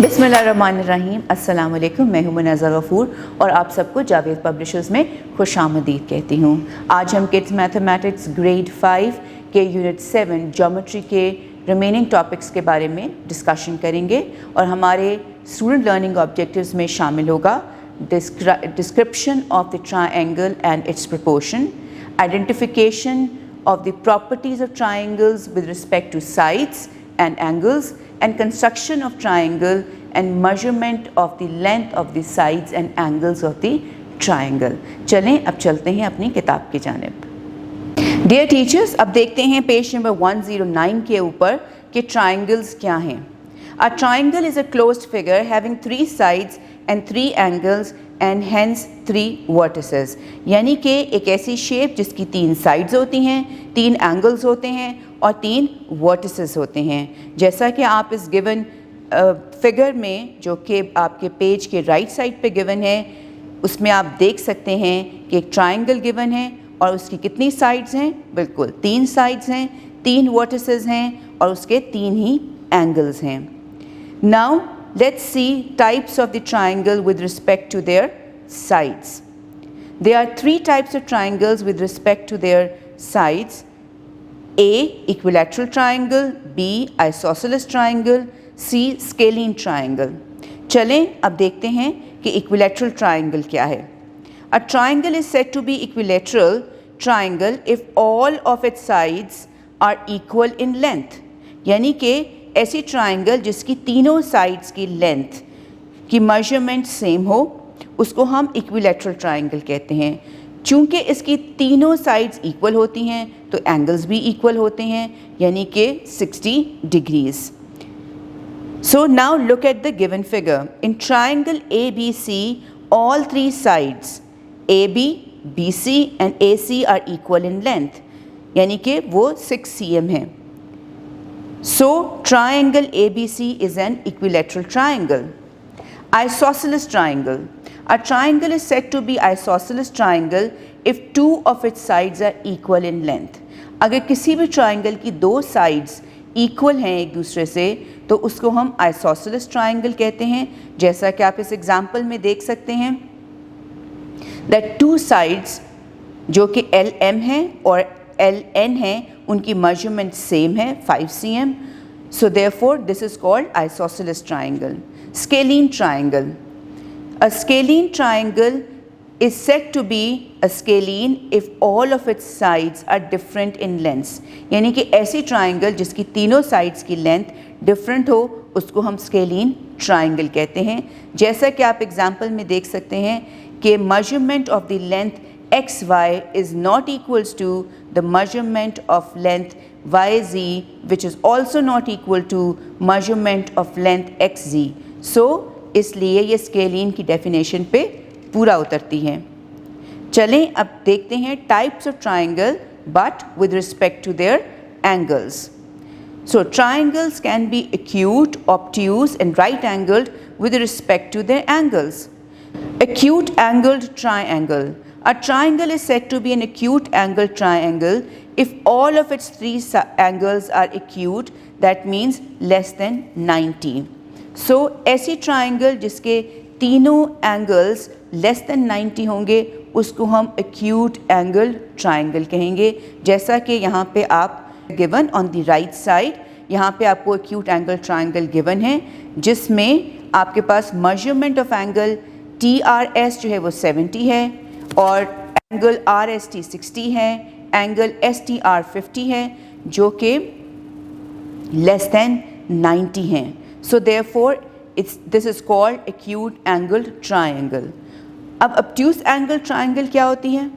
बिस्मिल्लाहिर्रहमानिर्रहीम। अस्सलाम वालेकुम। मैं हूं मुनाज़ा गफ़ूर और आप सबको जावेद पब्लिशर्स में खुशामदीद कहती हूं। आज हम किड्स मैथमेटिक्स ग्रेड 5 के यूनिट 7 ज्योमेट्री के रिमेनिंग टॉपिक्स के बारे में डिस्कशन करेंगे और हमारे स्टूडेंट लर्निंग ऑब्जेक्टिव्स में शामिल होगा description of the triangle and it's proportion, identification of the properties of triangles with respect to sides and angles, and construction of triangle and measurement of the length of the sides and angles of the triangle। चलें अब चलते हैं अपनी किताब की जानिब। Dear teachers, अब देखते हैं पेज नंबर 109 के ऊपर कि triangles क्या हैं। A triangle is a closed figure having 3 sides and 3 angles and hence 3 vertices, यानी कि एक ऐसी शेप जिसकी 3 साइड्स होती हैं, 3 एंगल्स होते हैं और 3 वर्टिसेस होते हैं। जैसा कि आप इस गिवन फिगर में जो कि आपके पेज के राइट साइड पे गिवन है उसमें आप देख सकते हैं कि एक ट्रायंगल गिवन है और उसकी कितनी साइड्स हैं? बिल्कुल 3 साइड्स हैं, 3 वर्टिसेस हैं और उसके 3 ही एंगल्स हैं। Now let's see types of the triangle with respect to their sides. There are 3 types of triangles with respect to their sides: A. Equilateral triangle, B. Isosceles triangle, C. Scalene triangle। चलें अब देखते हैं कि equilateral triangle क्या है। A triangle is said to be equilateral triangle if all of its sides are equal in length, यानी कि ऐसी ट्राइंगल जिसकी तीनों साइड्स की लेंथ की मेजरमेंट सेम हो उसको हम इक्विलैटरल ट्राइंगल कहते हैं। चूँकि इसकी तीनों साइड्स इक्वल होती हैं तो एंगल्स भी इक्वल होते हैं, यानी कि 60 degrees. So now look at the given figure. In triangle ABC all 3 sides AB, BC एंड AC are equal in length, यानी कि वो 6 cm है। So, triangle ABC is an equilateral triangle. Isosceles triangle. A triangle is said to be isosceles triangle if 2 of its sides are equal in length. अगर किसी भी triangle की 2 sides equal हैं एक दूसरे से तो उसको हम isosceles triangle कहते हैं। जैसा कि आप इस example में देख सकते हैं that 2 sides जो कि LM है और LN है उनकी measurement same है 5 cm। So therefore this is called isosceles triangle. Scalene triangle. A scalene triangle is said to be a scalene if all of its sides are different in lengths, यानी कि ऐसी triangle जिसकी तीनों sides की length different हो उसको हम scalene triangle कहते हैं। जैसा कि आप example में देख सकते हैं कि measurement of the length XY is not equals to the measurement of length YZ, which is also not equal to measurement of length XZ. So इसलिए ये स्केलिन की डेफिनेशन पे पूरा उतरती हैं। चलें अब देखते हैं types of triangle but with respect to their angles. So triangles can be acute, obtuse and right angled with respect to their angles. Acute angled triangle. A triangle is said to be an acute angled triangle if all of its 3 angles are acute, that means less than 90. So ऐसी triangle जिसके तीनों angles less than 90 होंगे उसको हम acute angled triangle कहेंगे। जैसा कि यहाँ पे आप given on the right side, यहाँ पे आपको acute angled triangle given है जिसमें आपके पास measurement of angle TRS जो है वो 70 है और एंगल RST 60 है, एंगल STR 50 है जो कि लेस देन 90 हैं। So therefore this is called acute angled triangle. अब ऑब्ट्यूज एंगल ट्रायंगल क्या होती है?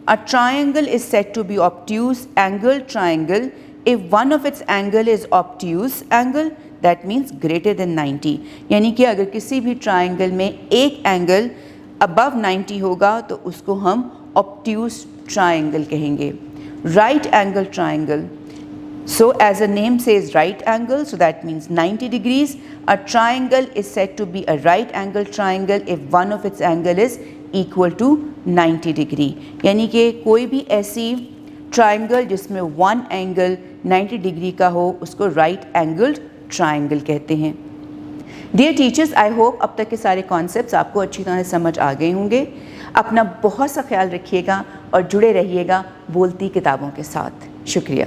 A triangle is said to be obtuse angle triangle if one of its angle is obtuse angle, that means greater than 90, यानी कि अगर किसी भी triangle में एक एंगल अबव 90 होगा तो उसको हम ऑब्ट्यूज ट्रायंगल कहेंगे। Right angle triangle, so as a name says right angle, so that means 90 degrees. A triangle is said to be a right angle triangle if one of its angle is equal to 90 degree, यानी कि कोई भी ऐसी triangle जिसमें one angle 90 degree का हो उसको right angled triangle कहते हैं। डियर टीचर्स, आई होप अब तक के सारे कॉन्सेप्ट्स आपको अच्छी तरह से समझ आ गए होंगे। अपना बहुत सा ख्याल रखिएगा और जुड़े रहिएगा बोलती किताबों के साथ। शुक्रिया।